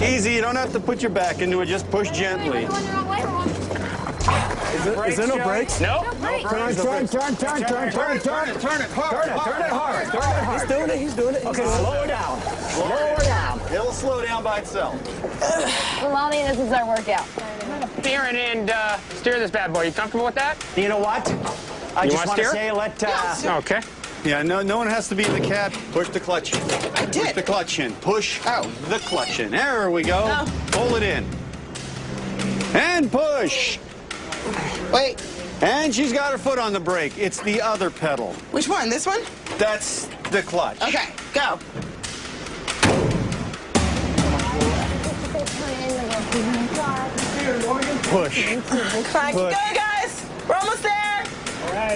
Easy, you don't have to put your back into it, just push gently. Is there no brakes? No. Turn it hard. He's doing it. Okay, slow her down. Slow her down. It'll slow down by itself. Well, Molly, this is our workout. Steering and steer this bad boy. You comfortable with that? You know what? I You just wanna want to steer? say, Okay. Yeah, no one has to be in the cab. Push the clutch in. I did. Push the clutch in. Push the clutch in. There we go. Oh. Pull it in. And push. Wait, And she's got her foot on the brake. It's the other pedal. which one? This one? That's the clutch. Okay, go. Push. Come on, keep going, guys. We're almost there.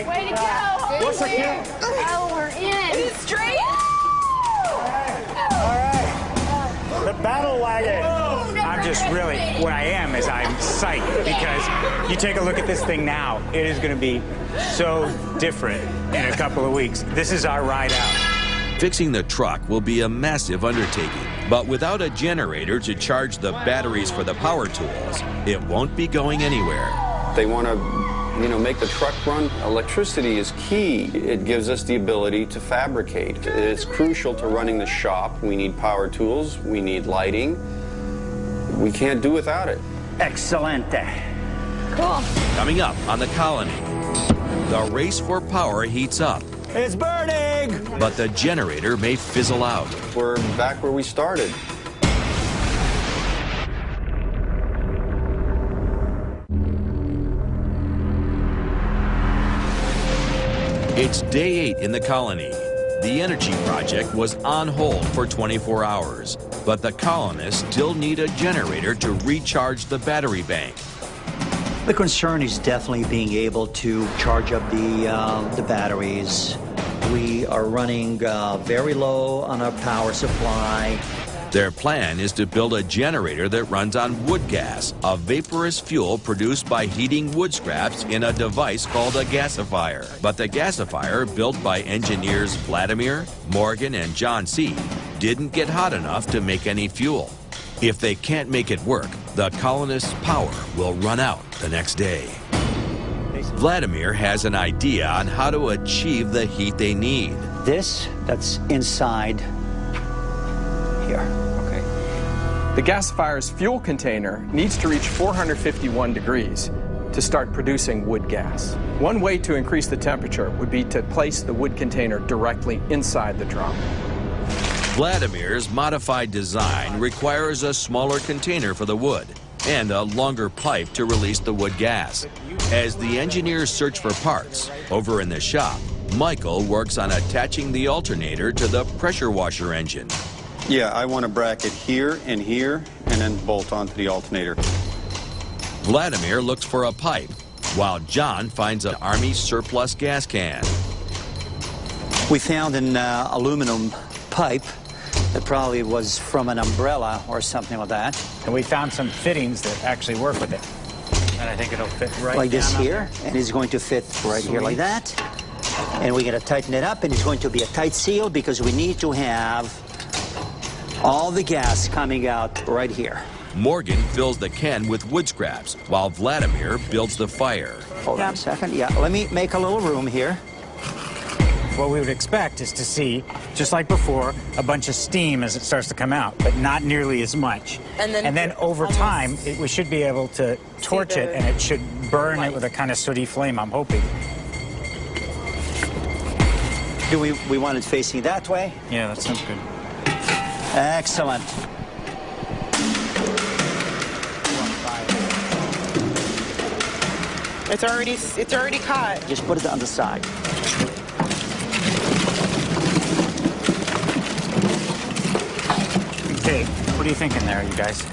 Way to go. What's the count? Oh, we're in. Is it straight? the battle wagon. I'm just really, what I am is I'm psyched because you take a look at this thing now. It is going to be so different in a couple of weeks. This is our ride out. Fixing the truck will be a massive undertaking, but without a generator to charge the batteries for the power tools, it won't be going anywhere. They want to, make the truck run. Electricity is key. It gives us the ability to fabricate. It's crucial to running the shop. We need power tools. We need lighting. We can't do without it. Excelente. Cool. Coming up on the Colony, the race for power heats up, It's burning! but the generator may fizzle out. We're back where we started. It's day 8 in the Colony. The energy project was on hold for 24 hours, but the colonists still need a generator to recharge the battery bank. The concern is definitely being able to charge up the batteries. We are running very low on our power supply. Their plan is to build a generator that runs on wood gas, a vaporous fuel produced by heating wood scraps in a device called a gasifier. But the gasifier, built by engineers Vladimir, Morgan, and John Seed, didn't get hot enough to make any fuel. If they can't make it work, the colonists' power will run out the next day. Vladimir has an idea on how to achieve the heat they need. This, that's inside here. The gasifier's fuel container needs to reach 451 degrees to start producing wood gas. One way to increase the temperature would be to place the wood container directly inside the drum. Vladimir's modified design requires a smaller container for the wood and a longer pipe to release the wood gas. As the engineers search for parts, over in the shop, Michael works on attaching the alternator to the pressure washer engine. Yeah, I want a bracket here, and then bolt onto the alternator. Vladimir looks for a pipe, while John finds an Army surplus gas can. We found an aluminum pipe that probably was from an umbrella or something like that. And we found some fittings that actually work with it. And I think it'll fit right Like this down up here, and it's going to fit right here like that. And we're going to tighten it up, and it's going to be a tight seal because we need to have all the gas coming out right here. Morgan fills the can with wood scraps, while Vladimir builds the fire. Hold on a second. Yeah, let me make a little room here. What we would expect is to see, just like before, a bunch of steam as it starts to come out, but not nearly as much. And then over time, we should be able to torch it, and it should burn it with a kind of sooty flame, I'm hoping. Do we want it facing that way? Yeah, that sounds good. Excellent. It's already caught. Just put it on the side. Okay, what are you thinking there, you guys?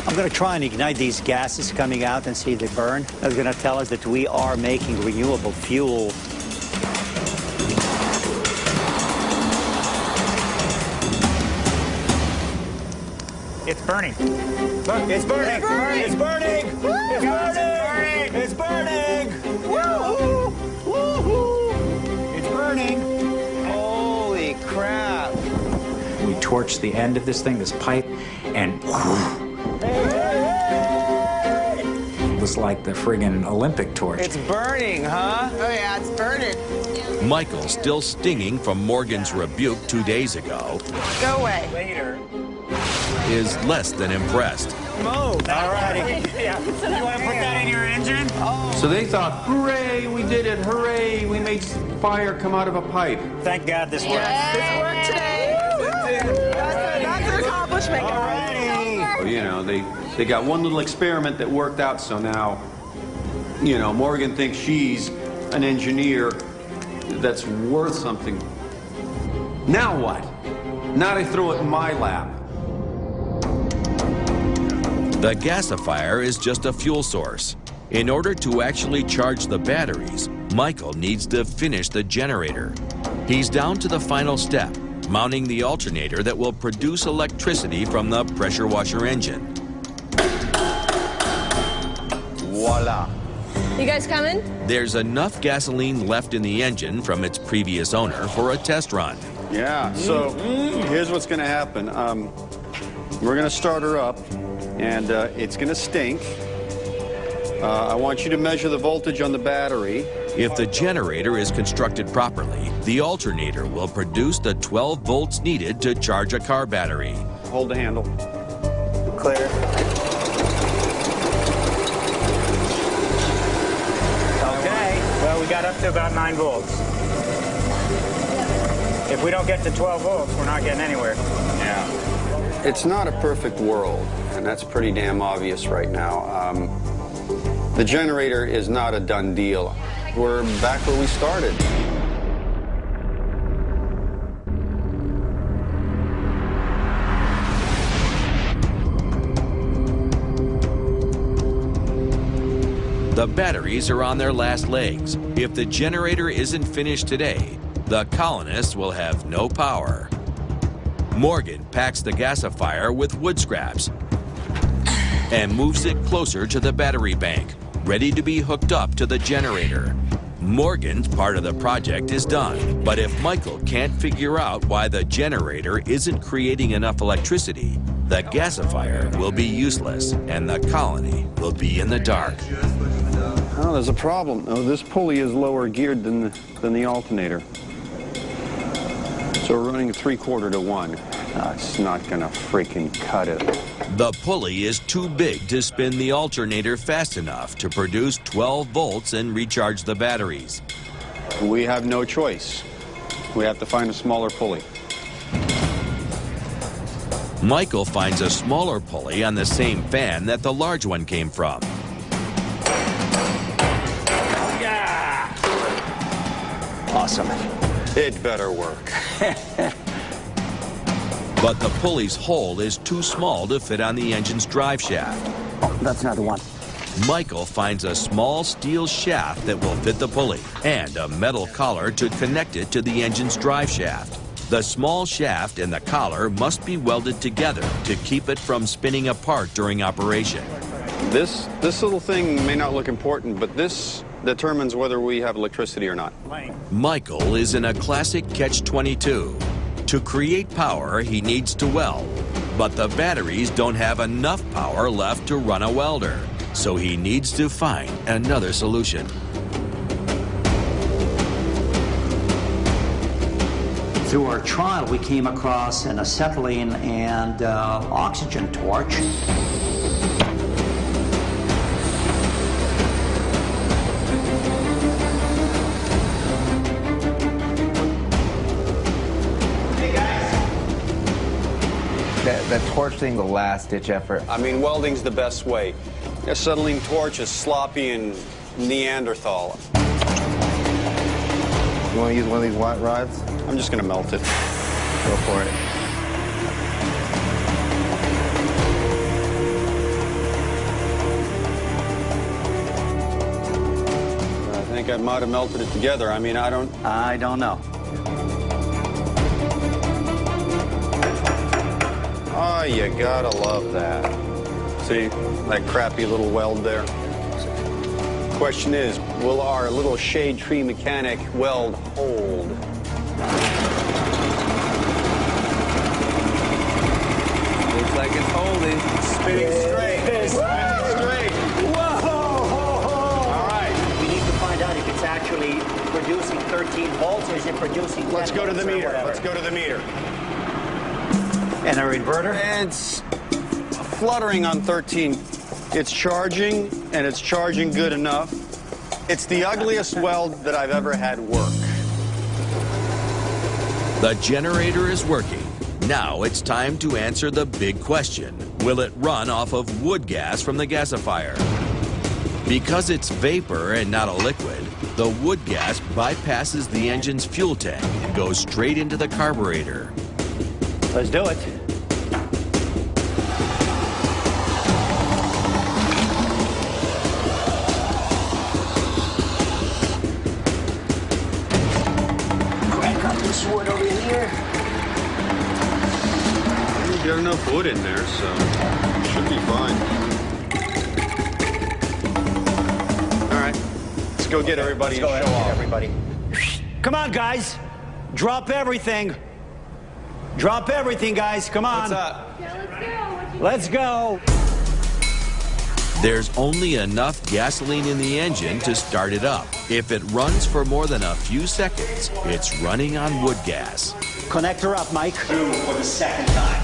I'm going to try and ignite these gases coming out and see if they burn. That's going to tell us that we are making renewable fuel. It's burning. Look, it's burning. It's burning. It's burning. It's burning. Woohoo! Woohoo! It's burning. Holy crap. we torch the end of this thing, this pipe, and it was like the friggin' Olympic torch. It's burning, huh? Oh, yeah, it's burning. Michael, still stinging from Morgan's rebuke 2 days ago, Go away. Later. is less than impressed. Move. All righty. Yeah. You want to put that in your engine? So they thought, hooray, we did it, hooray, we made fire come out of a pipe. Thank God this works. This worked today. That's an accomplishment, guys. Well, you know, they got one little experiment that worked out, so now, you know, Morgan thinks she's an engineer that's worth something. Now what? Now they throw it in my lap. The gasifier is just a fuel source. In order to actually charge the batteries, Michael needs to finish the generator. He's down to the final step, mounting the alternator that will produce electricity from the pressure washer engine. Voila. You guys coming? There's enough gasoline left in the engine from its previous owner for a test run. Yeah, so here's what's going to happen. We're going to start her up, and it's going to stink. I want you to measure the voltage on the battery. If the generator is constructed properly, the alternator will produce the 12 volts needed to charge a car battery. Hold the handle. Clear. Okay. Well, we got up to about 9 volts. If we don't get to 12 volts, we're not getting anywhere. Yeah. It's not a perfect world, and that's pretty damn obvious right now. The generator is not a done deal. We're back where we started. The batteries are on their last legs. If the generator isn't finished today, the colonists will have no power. Morgan packs the gasifier with wood scraps and moves it closer to the battery bank, ready to be hooked up to the generator. Morgan's part of the project is done, but if Michael can't figure out why the generator isn't creating enough electricity, the gasifier will be useless and the colony will be in the dark. Oh, there's a problem. Oh, this pulley is lower geared than the alternator. So we're running 3/4 to 1. It's not gonna freaking cut it. The pulley is too big to spin the alternator fast enough to produce 12 volts and recharge the batteries. We have no choice. We have to find a smaller pulley. Michael finds a smaller pulley on the same fan that the large one came from. Awesome. It better work. But the pulley's hole is too small to fit on the engine's drive shaft. Oh, that's another one. Michael finds a small steel shaft that will fit the pulley and a metal collar to connect it to the engine's drive shaft. The small shaft and the collar must be welded together to keep it from spinning apart during operation. This little thing may not look important, but this determines whether we have electricity or not. Michael is in a classic catch-22. To create power, he needs to weld, but the batteries don't have enough power left to run a welder, so he needs to find another solution. Through our trial, we came across an acetylene and oxygen torch. That torch thing, the last-ditch effort. I mean, welding's the best way. A acetylene torch is sloppy and Neanderthal. You want to use one of these white rods? I'm just going to melt it. Go for it. I think I might have melted it together. I mean, I don't know. Oh, you gotta love that. See, that crappy little weld there? Question is, will our little shade tree mechanic weld hold? like it's holding. Spinning straight. Spinning straight. Whoa! All right. We need to find out if it's actually producing 13 volts or is it producing 10 Let's go to the volts or meter. whatever. Let's go to the meter. And our inverter? It's fluttering on 13. It's charging, and it's charging good enough. It's the ugliest weld that I've ever had work. The generator is working. Now it's time to answer the big question. Will it run off of wood gas from the gasifier? Because it's vapor and not a liquid, the wood gas bypasses the engine's fuel tank and goes straight into the carburetor. Let's do it. Crank up this wood over here. You've got enough wood in there, so it should be fine. All right, let's go get everybody and show off. Everybody. Come on, guys. Drop everything. Drop everything, guys. Come on. What's up? Let's go. There's only enough gasoline in the engine to start it up. If it runs for more than a few seconds, it's running on wood gas. Connect her up, Mike. Do for the second time.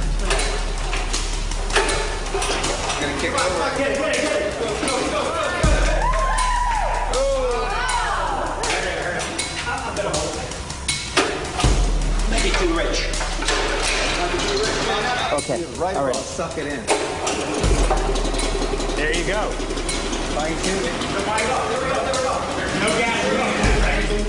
Gonna kick over. Get it. Make it too rich. Okay. Right, All right. suck it in. There you go. Fine tune it. No gas.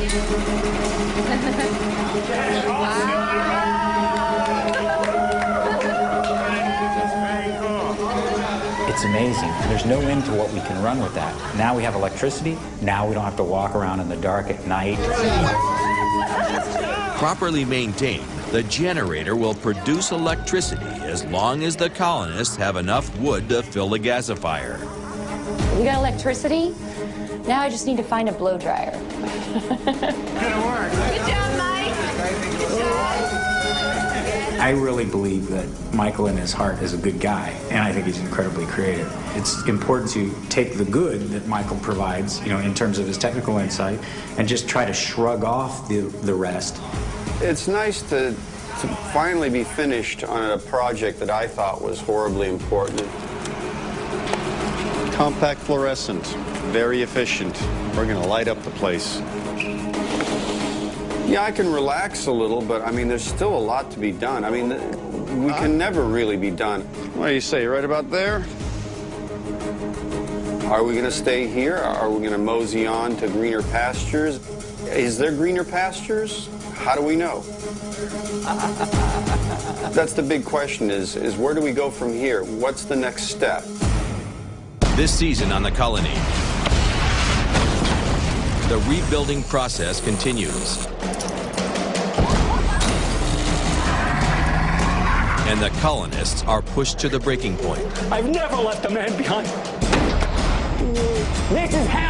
It's amazing. There's no end to what we can run with that. Now we have electricity. Now we don't have to walk around in the dark at night. Properly maintained, the generator will produce electricity as long as the colonists have enough wood to fill the gasifier. We got electricity. Now I just need to find a blow dryer. Gonna work. Good job, Mike. I really believe that Michael in his heart is a good guy, and I think he's incredibly creative. It's important to take the good that Michael provides, you know, in terms of his technical insight, and just try to shrug off the rest. It's nice to finally be finished on a project that I thought was horribly important. Compact fluorescent, very efficient. We're going to light up the place. Yeah, I can relax a little, but I mean, there's still a lot to be done. I mean, we can never really be done. What do you say, right about there? Are we going to stay here? Are we going to mosey on to greener pastures? Is there greener pastures? How do we know? That's the big question is where do we go from here? What's the next step? This season on the Colony, the rebuilding process continues. And the colonists are pushed to the breaking point. I've never left a man behind. This is how